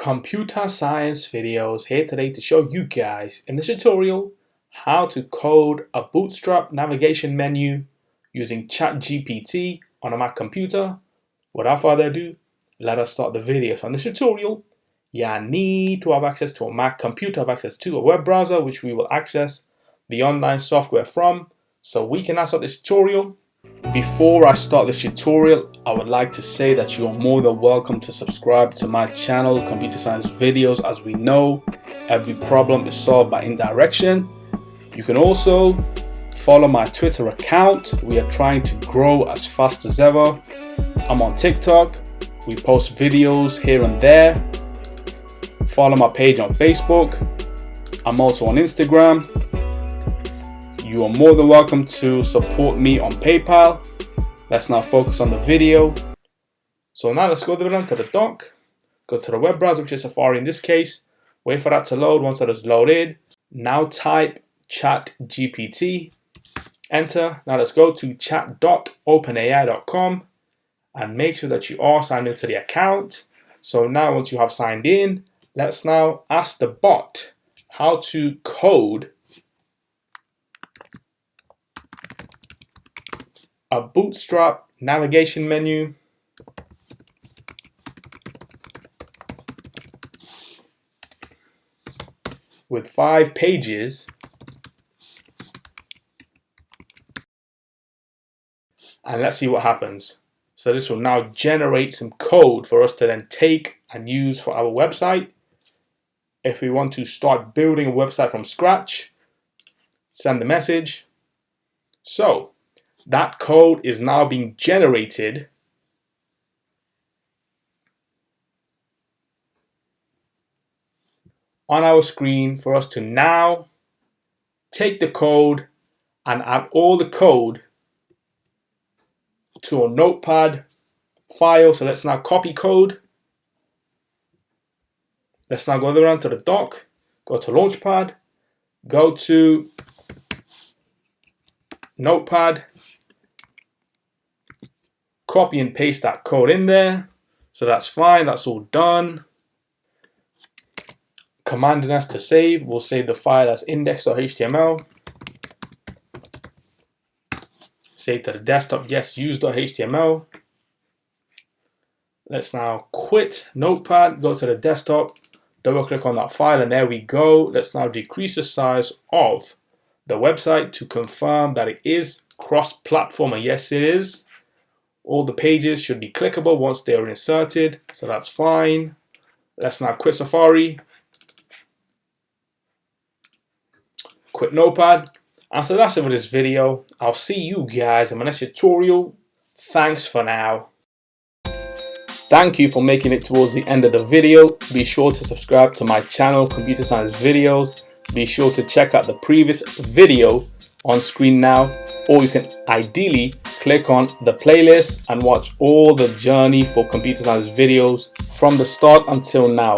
Computer Science Videos here today to show you guys in this tutorial how to code a Bootstrap navigation menu using ChatGPT on a Mac computer. Without further ado, let us start the video. So in this tutorial, you need to have access to a Mac computer, have access to a web browser which we will access the online software from. So we can now start this tutorial. Before I start this tutorial, I would like to say that you are more than welcome to subscribe to my channel, Computer Science Videos. As we know, every problem is solved by indirection. You can also follow my Twitter account. We are trying to grow as fast as ever. I'm on TikTok. We post videos here and there. Follow my page on Facebook. I'm also on Instagram. You are more than welcome to support me on PayPal. Let's now focus on the video. So now let's go down to the dock. Go to the web browser, which is Safari in this case. Wait for that to load. Once that is loaded, now type ChatGPT. Enter. Now let's go to chat.openai.com and make sure that you are signed into the account. So now once you have signed in, let's now ask the bot how to code a Bootstrap navigation menu with 5 pages and let's see what happens. So this will now generate some code for us to then take and use for our website. If we want to start building a website from scratch, send the message. So that code is now being generated on our screen for us to now take the code and add all the code to a notepad file. So let's now copy code. Let's now go around to the dock, go to Launchpad, go to Notepad, copy and paste that code in there. So that's fine, that's all done. Commanding us to save, we'll save the file as index.html. Save to the desktop, yes, use.html. Let's now quit Notepad, go to the desktop, double click on that file, and there we go. Let's now decrease the size of the website to confirm that it is cross-platform, and yes it is. All the pages should be clickable once they are inserted, so that's fine. Let's now quit Safari, quit Notepad, and so that's it for this video. I'll see you guys in my next tutorial. Thanks for now. Thank you for making it towards the end of the video. Be sure to subscribe to my channel, Computer Science Videos. Be sure to check out the previous video on screen now, or you can ideally click on the playlist and watch all the journey for Computer Science Videos from the start until now.